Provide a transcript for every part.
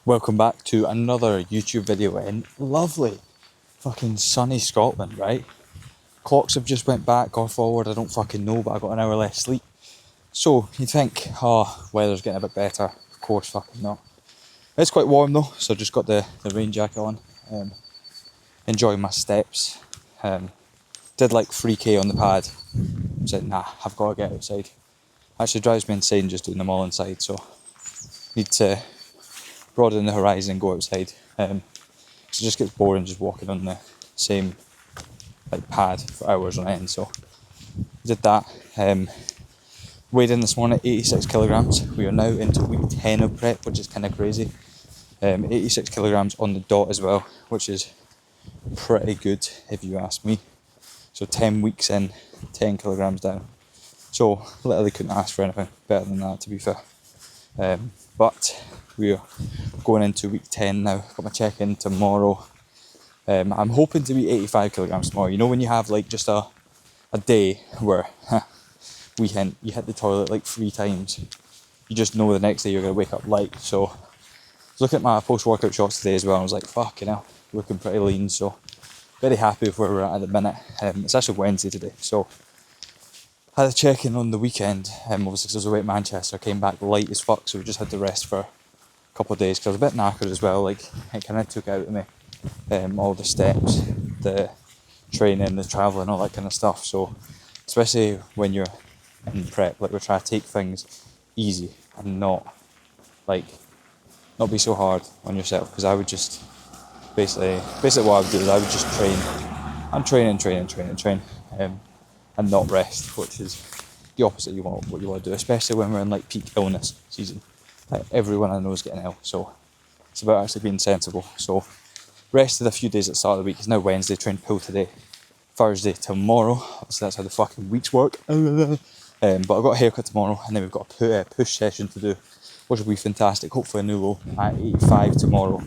Welcome back to another YouTube video in lovely fucking sunny Scotland, right? Clocks have just went back or forward, I don't fucking know, but I got an hour less sleep. So you'd think, weather's getting a bit better. Of course, fucking not. It's quite warm though, so I just got the rain jacket on. Enjoying my steps. Did like 3k on the pad. Said, nah, I've got to get outside. Actually drives me insane just doing them all inside, so need to broaden the horizon and go outside. It just gets boring just walking on the same pad for hours on end. So did that. Weighed in this morning 86 kilograms. We are now into week 10 of prep, which is kind of crazy. 86 kilograms on the dot as well, which is pretty good if you ask me. So 10 weeks in, 10 kilograms down. So literally couldn't ask for anything better than that, to be fair. But we are going into week 10 now. Got my check-in tomorrow. I'm hoping to be 85 kilograms tomorrow. You know when you have like just a day where you hit the toilet like 3 times, you just know the next day you're going to wake up light. So I was looking at my post-workout shots today as well, and I was like, fucking hell, looking pretty lean. So very happy with where we're at the minute. It's actually Wednesday today, so I had a check-in on the weekend, obviously because I was away at Manchester. I came back light as fuck, so we just had to rest for a couple of days because I was a bit knackered as well. Like, it kind of took out of me all the steps, the training, the travelling, all that kind of stuff. So especially when you're in prep, like we're trying to take things easy and not be so hard on yourself, because I would just basically what I would do is I would just train and train and not rest, which is the opposite of what you want to do, especially when we're in like peak illness season. Like everyone I know is getting ill, so it's about actually being sensible. So rested a few days at the start of the week. It's now Wednesday, trained pull today, Thursday tomorrow, so that's how the fucking weeks work. But I've got a haircut tomorrow, and then we've got a push session to do, which will be fantastic. Hopefully a new low at 85 tomorrow,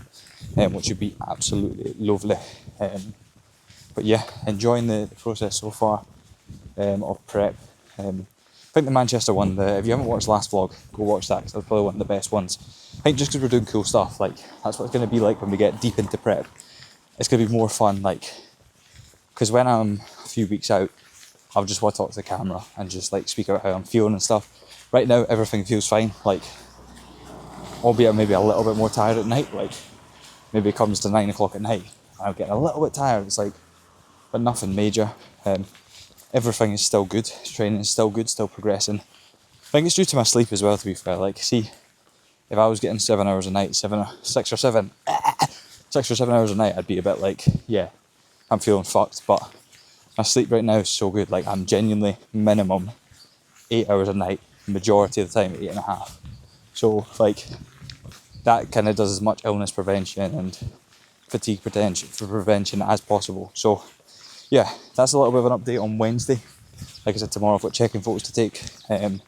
which would be absolutely lovely. But yeah, enjoying the process so far of prep. I think the Manchester one, if you haven't watched last vlog, go watch that, because that's probably one of the best ones. I think just because we're doing cool stuff, like that's what it's going to be like when we get deep into prep. It's going to be more fun, like, because when I'm a few weeks out, I'll just want to talk to the camera and just like speak about how I'm feeling and stuff. Right now, everything feels fine, like, albeit maybe a little bit more tired at night. Like, maybe it comes to 9 o'clock at night, and I'm getting a little bit tired. It's like, but nothing major. Everything is still good. Training is still good, still progressing. I think it's due to my sleep as well, to be fair. Like, see, if I was getting 7 hours a night, 6 or 7 hours a night, I'd be a bit like, yeah, I'm feeling fucked. But my sleep right now is so good. Like, I'm genuinely minimum 8 hours a night, majority of the time 8.5. So like, that kind of does as much illness prevention and fatigue prevention as possible. So yeah, that's a little bit of an update on Wednesday. Like I said, tomorrow I've got check-in photos to take, and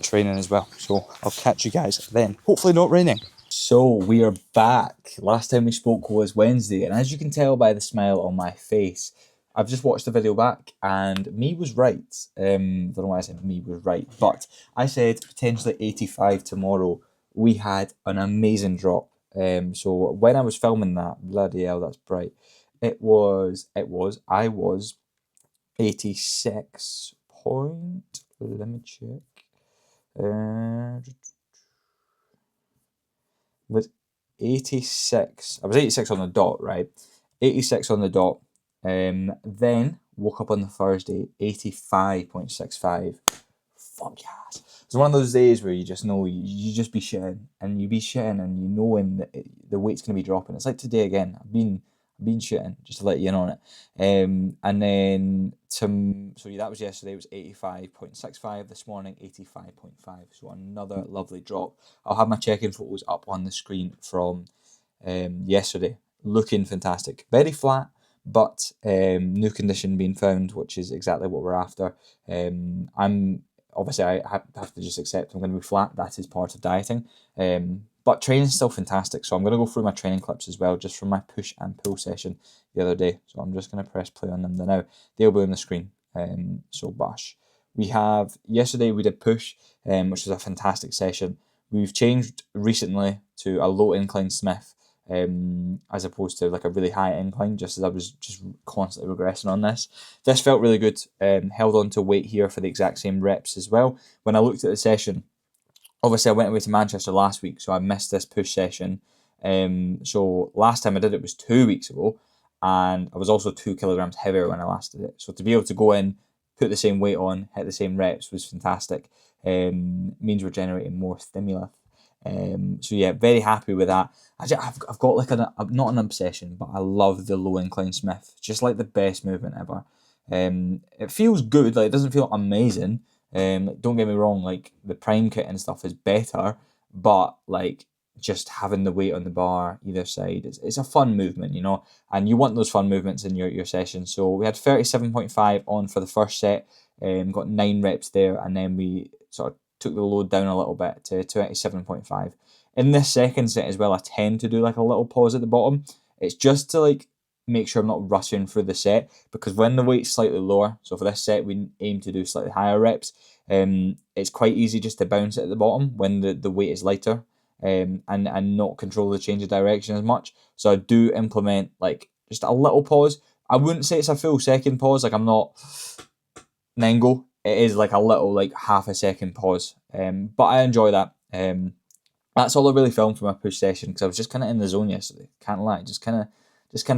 training as well. So I'll catch you guys then. Hopefully not raining. So we are back. Last time we spoke was Wednesday, and as you can tell by the smile on my face, I've just watched the video back, and me was right. Don't know why I said me was right, but I said potentially 85 tomorrow. We had an amazing drop. So when I was filming that, bloody hell, that's bright. I was 86 point, let me check. Was 86. I was 86 on the dot, right? 86 on the dot. Then woke up on the Thursday, 85.65. Fuck yes. It's one of those days where you just know you just be shitting, and you be shitting, and you know when the weight's gonna be dropping. It's like today again. I've been shitting, just to let you in on it. And then so that was yesterday. It was 85.65. This morning, 85.5. So another lovely drop. I'll have my check-in photos up on the screen from yesterday. Looking fantastic. Very flat, but new condition being found, which is exactly what we're after. Obviously, I have to just accept I'm going to be flat. That is part of dieting. But training's still fantastic. So I'm going to go through my training clips as well, just from my push and pull session the other day. So I'm just going to press play on them now. They'll be on the screen. So bash. Yesterday we did push, which was a fantastic session. we've changed recently to a low incline Smith, as opposed to like a really high incline, just as I was just constantly regressing on this. This felt really good, held on to weight here for the exact same reps as well. When I looked at the session, obviously I went away to Manchester last week, so I missed this push session. So last time I did it was 2 weeks ago, and I was also 2 kilograms heavier when I last did it. So to be able to go in, put the same weight on, hit the same reps was fantastic. Means we're generating more stimulus. So yeah, very happy with that. I've got like not an obsession, but I love the low incline Smith. Just like the best movement ever. It feels good. Like, it doesn't feel amazing. Don't get me wrong. Like, the Prime kit and stuff is better, but like, just having the weight on the bar either side, it's a fun movement, you know. And you want those fun movements in your session. So we had 37.5 on for the first set. Got 9 reps there, and then we sort of took the load down a little bit to 27.5. In this second set as well, I tend to do like a little pause at the bottom. It's just to like make sure I'm not rushing through the set, because when the weight's slightly lower, so for this set we aim to do slightly higher reps, it's quite easy just to bounce it at the bottom when the weight is lighter, and not control the change of direction as much. So I do implement like just a little pause. I wouldn't say it's a full second pause, like I'm not Nengo. It is like a little, like half a second pause, but I enjoy that. That's all I really filmed for my push session, because I was just kind of in the zone yesterday. Can't lie, just kind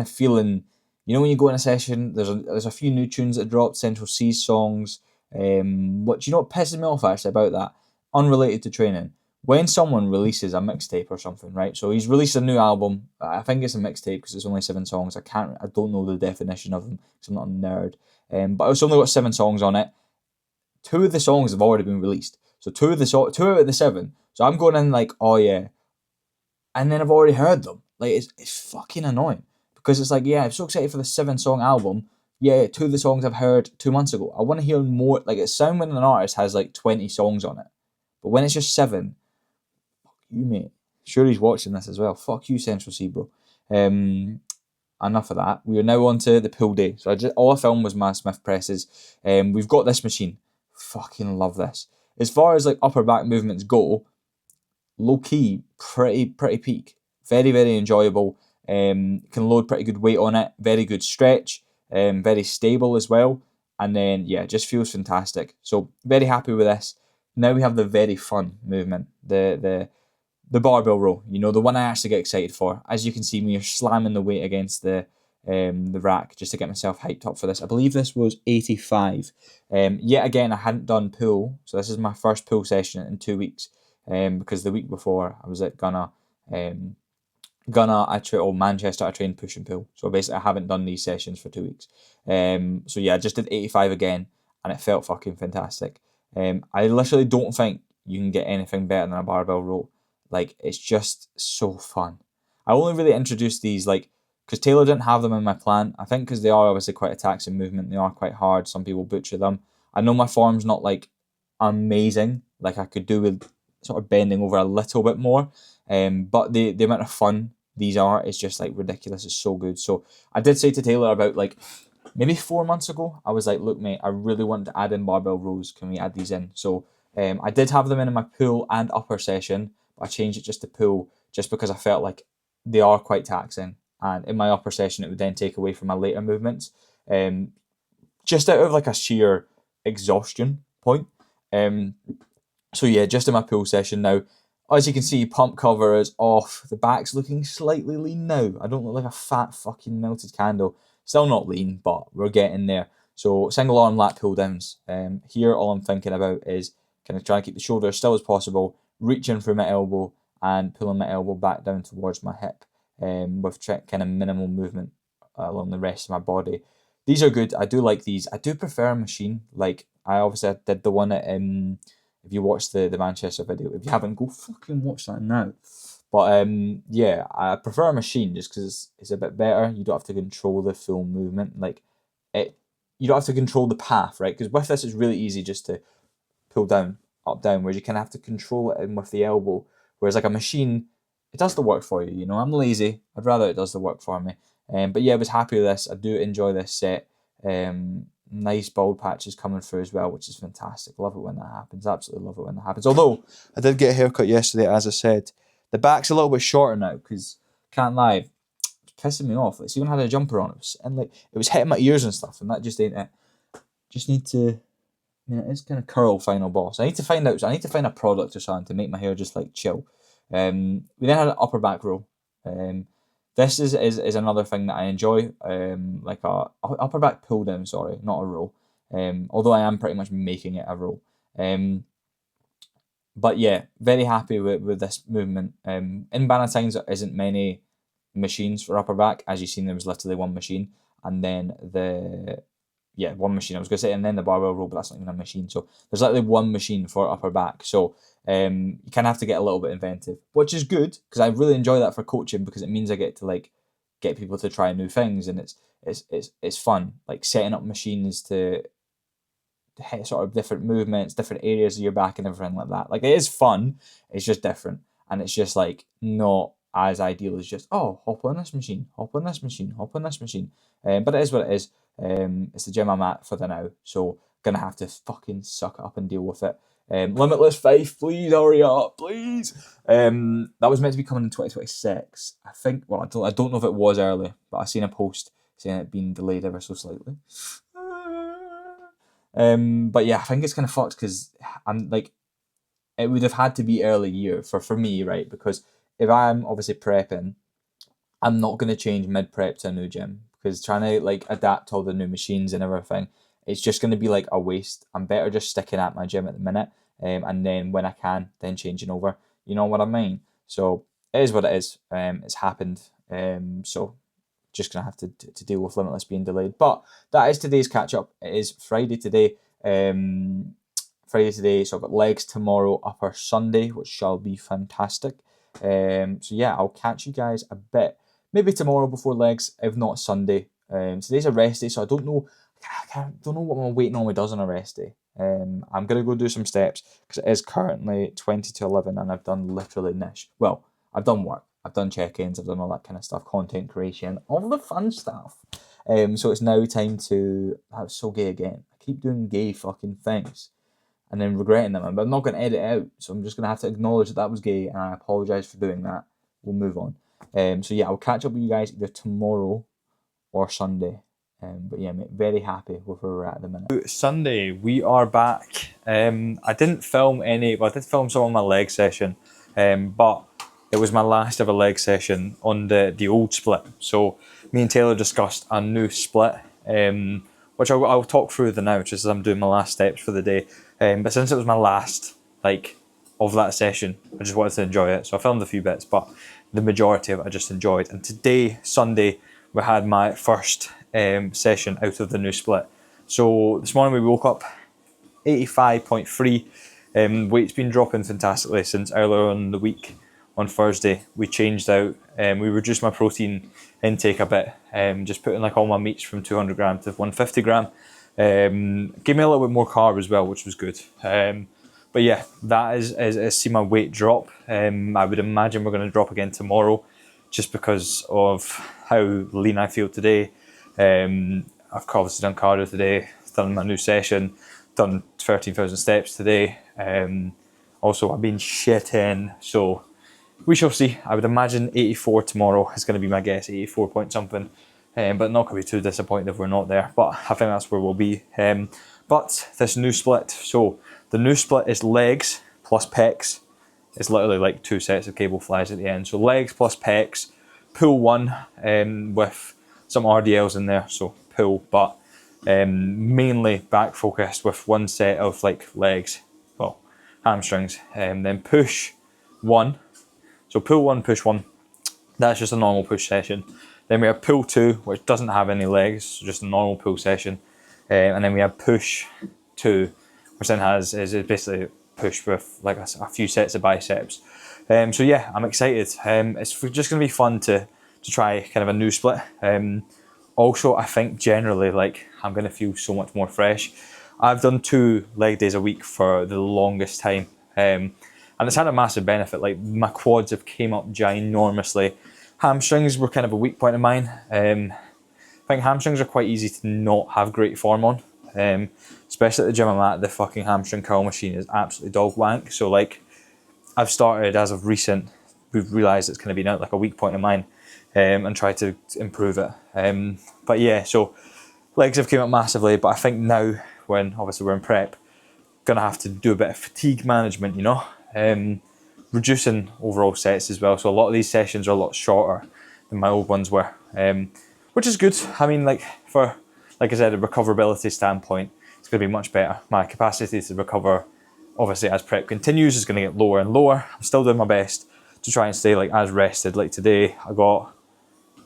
of feeling. You know, when you go in a session, there's a few new tunes that dropped, Central C's songs. What you know what pisses me off actually about that, unrelated to training, when someone releases a mixtape or something, right? So he's released a new album. I think it's a mixtape because it's only 7 songs. I don't know the definition of them because I'm not a nerd. But it's only got 7 songs on it. 2 of the songs have already been released. So 2 out of the 7. So I'm going in like, oh yeah, and then I've already heard them. Like, it's fucking annoying, because it's like, yeah, I'm so excited for the 7-song album. Yeah, 2 of the songs I've heard 2 months ago. I want to hear more. Like, it's sound when an artist has like 20 songs on it, but when it's just 7, fuck you, mate. Sure, he's watching this as well. Fuck you, Central C, bro. Enough of that. We are now on to the pull day. So all I filmed was my Smith presses. We've got this machine. Fucking love this. As far as like upper back movements go, low key, pretty peak. Very, very enjoyable. Can load pretty good weight on it. Very good stretch. Very stable as well. And then yeah, just feels fantastic. So very happy with this. Now we have the very fun movement. The barbell row, you know, the one I actually get excited for. As you can see, me, you're slamming the weight against the rack just to get myself hyped up for this. I believe this was 85. Yet again, I hadn't done pull, so this is my first pull session in 2 weeks. Because the week before I was at Manchester, I trained push and pull. So basically, I haven't done these sessions for 2 weeks. So yeah, I just did 85 again, and it felt fucking fantastic. I literally don't think you can get anything better than a barbell row. Like, it's just so fun. I only really introduced these, like, because Taylor didn't have them in my plan. I think because they are obviously quite a taxing movement. They are quite hard. Some people butcher them. I know my form's not, like, amazing. Like, I could do with sort of bending over a little bit more. But the amount of fun these are is just, like, ridiculous. It's so good. So I did say to Taylor about, like, maybe 4 months ago, I was like, look, mate, I really want to add in barbell rows. Can we add these in? So I did have them in my pull and upper session. I changed it just to pull, just because I felt like they are quite taxing, and in my upper session it would then take away from my later movements, just out of like a sheer exhaustion point. So yeah, just in my pull session now, as you can see, pump cover is off. The back's looking slightly lean now. I don't look like a fat fucking melted candle. Still not lean, but we're getting there. So single arm lat pull downs. Here all I'm thinking about is kind of trying to keep the shoulder as still as possible, reaching for my elbow and pulling my elbow back down towards my hip, with kind of minimal movement along the rest of my body. These are good. I do like these. I do prefer a machine. Like, I did the one at, if you watch the Manchester video, if you haven't, go fucking watch that now. But yeah, I prefer a machine just because it's a bit better. You don't have to control the full movement. Like, you don't have to control the path, right? Because with this, it's really easy just to pull down, up, down, whereas you kind of have to control it in with the elbow. Whereas like a machine, it does the work for you. You know, I'm lazy. I'd rather it does the work for me. But yeah, I was happy with this. I do enjoy this set. nice bald patches coming through as well, which is fantastic. Love it when that happens. Absolutely love it when that happens. Although I did get a haircut yesterday, as I said. The back's a little bit shorter now because, can't lie, it's pissing me off. It's even had a jumper on it, and like it was hitting my ears and stuff, and that just ain't it. Just need to. I mean, it is kind of curl final boss. I need to find a product or something to make my hair just like chill. We then had an upper back roll. This is another thing that I enjoy. Like a upper back pull down. Sorry, not a roll. Although I am pretty much making it a roll. But yeah, very happy with this movement. In Bannatynes there isn't many machines for upper back. As you've seen, there was literally one machine, and then one machine. I was going to say, and then the barbell roll, but that's not even a machine. So there's literally one machine for upper back. So you kind of have to get a little bit inventive, which is good because I really enjoy that for coaching because it means I get to like get people to try new things, and it's fun. Like setting up machines to hit sort of different movements, different areas of your back, and everything like that. Like it is fun. It's just different, and it's just like not as ideal as just hop on this machine, hop on this machine, hop on this machine. But it is what it is. It's the gym I'm at for the now, so gonna have to fucking suck it up and deal with it. Limitless Faith, please hurry up, please. That was meant to be coming in 2026. I think. Well, I don't know if it was early, but I seen a post saying it being delayed ever so slightly. But yeah, I think it's kind of fucked because I'm like, it would have had to be early year for me, right? Because if I'm obviously prepping, I'm not going to change mid-prep to a new gym because trying to like adapt to all the new machines and everything, it's just going to be like a waste. I'm better just sticking at my gym at the minute, and then when I can, then changing over. You know what I mean? So it is what it is. It's happened. So just going to have to deal with Limitless being delayed. But that is today's catch-up. It is Friday today. So I've got legs tomorrow, upper Sunday, which shall be fantastic. So yeah, I'll catch you guys a bit. Maybe tomorrow before legs, if not Sunday. Today's a rest day, so I don't know what my weight normally does on a rest day. I'm going to go do some steps because it is currently 20 to 11 and I've done literally niche. Well, I've done work. I've done check-ins, I've done all that kind of stuff, content creation, all the fun stuff. So it's now time to... That was so gay again. I keep doing gay fucking things and then regretting them. But I'm not going to edit it out, so I'm just going to have to acknowledge that was gay and I apologise for doing that. We'll move on. So yeah, I'll catch up with you guys either tomorrow or Sunday. But yeah, mate, very happy with where we're at the minute. Sunday, we are back. I didn't film any, but I did film some on my leg session. But it was my last ever leg session on the old split. So me and Taylor discussed a new split, which I'll talk through the now, just as I'm doing my last steps for the day. But since it was my last, of that session, I just wanted to enjoy it. So I filmed a few bits, but the majority of it I just enjoyed. And today, Sunday, we had my first session out of the new split. So this morning we woke up 85.3. Weight's been dropping fantastically since earlier on the week. On Thursday, we changed out, we reduced my protein intake a bit, just putting all my meats from 200 gram to 150 gram. Gave me a little bit more carb as well, which was good. But yeah, that is see my weight drop. I would imagine we're going to drop again tomorrow, just because of how lean I feel today. I've obviously done cardio today, done my new session, done 13,000 steps today. Also, I've been shitting, so we shall see. I would imagine 84 tomorrow is going to be my guess, 84 point something. But not going to be too disappointed if we're not there. But I think that's where we'll be. But this new split, so the new split is legs plus pecs. It's literally 2 sets of cable flies at the end. So legs plus pecs, pull one with some RDLs in there, so pull, but mainly back focused with 1 set of legs, well, hamstrings, then push one. So pull one, push one. That's just a normal push session. Then we have pull two, which doesn't have any legs, so just a normal pull session. And then we have push two, which then is basically push with a few sets of biceps. So yeah, I'm excited. It's just going to be fun to try kind of a new split. Also, I think generally I'm going to feel so much more fresh. I've done 2 leg days a week for the longest time. And it's had a massive benefit. My quads have came up ginormously. Hamstrings were kind of a weak point of mine. I think hamstrings are quite easy to not have great form on. Especially at the gym I'm at, the fucking hamstring curl machine is absolutely dog wank. So like, I've started as of recent, we've realised it's kind of been out like a weak point of mine, and try to improve it. But yeah, so legs have came up massively, but I think now, when obviously we're in prep, gonna have to do a bit of fatigue management, you know, reducing overall sets as well. So a lot of these sessions are a lot shorter than my old ones were, which is good. I mean, like I said, a recoverability standpoint, it's gonna be much better. My capacity to recover, obviously, as prep continues, is gonna get lower and lower. I'm still doing my best to try and stay like as rested. Like today, I got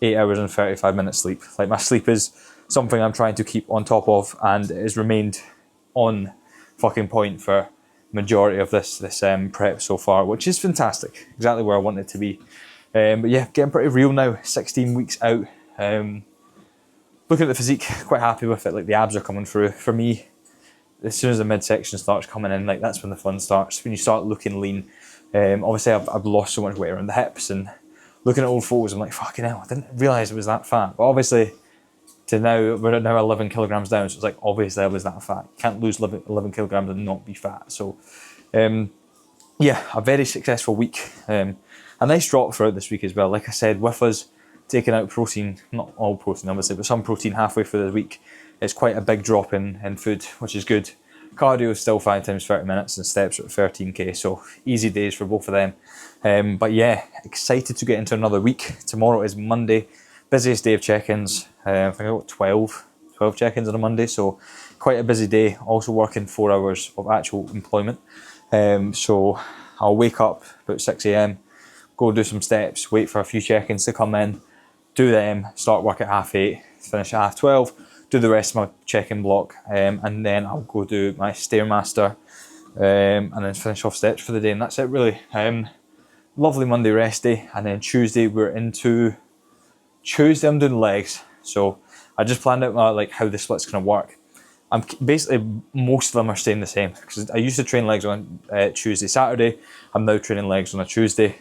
8 hours and 35 minutes sleep. Like my sleep is something I'm trying to keep on top of, and it has remained on fucking point for majority of this prep so far, which is fantastic. Exactly where I want it to be. But yeah, getting pretty real now. 16 weeks out. Looking at the physique, quite happy with it. Like the abs are coming through for me. As soon as the midsection starts coming in, like that's when the fun starts. When you start looking lean. Obviously, I've lost so much weight around the hips, and looking at old photos, I'm like, fucking hell, I didn't realise it was that fat. But obviously, to now, we're now 11 kilograms down, so it's like, obviously I was that fat. You can't lose 11 kilograms and not be fat. So, yeah, a very successful week. A nice drop throughout this week as well. Like I said, with us taking out protein, not all protein obviously, but some protein halfway through the week, it's quite a big drop in food, which is good. Cardio is still 5 times 30 minutes and steps are at 13k, so easy days for both of them. But yeah, excited to get into another week. Tomorrow is Monday, busiest day of check-ins. I think I got 12 check-ins on a Monday, so quite a busy day. Also working 4 hours of actual employment. So I'll wake up about 6 a.m, go do some steps, wait for a few check-ins to come in, do them, start work at 8:30, finish at 12:30, do the rest of my check-in block, and then I'll go do my Stairmaster, and then finish off steps for the day, and that's it really. Lovely Monday rest day, and then Tuesday I'm doing legs. So I just planned out like how the split's gonna work. I'm basically, most of them are staying the same, because I used to train legs on Tuesday, Saturday. I'm now training legs on a Tuesday.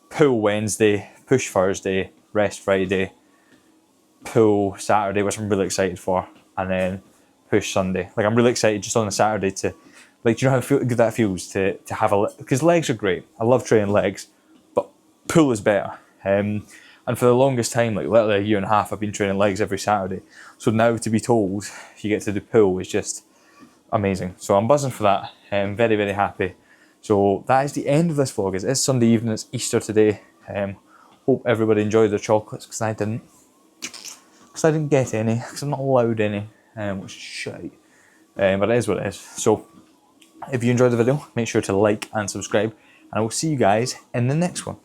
Pull Wednesday, push Thursday, rest Friday, pull Saturday, which I'm really excited for, and then push Sunday. Like I'm really excited just on a Saturday to, like, do you know how good that feels to have because legs are great. I love training legs, but pull is better. And for the longest time, like literally a year and a half, I've been training legs every Saturday. So now to be told you get to do pull is just amazing. So I'm buzzing for that. I'm very, very happy. So that is the end of this vlog. It is Sunday evening, it's Easter today. Hope everybody enjoyed their chocolates, because I didn't. Because I didn't get any, because I'm not allowed any, which is shite. But it is what it is. So if you enjoyed the video, make sure to like and subscribe, and I will see you guys in the next one.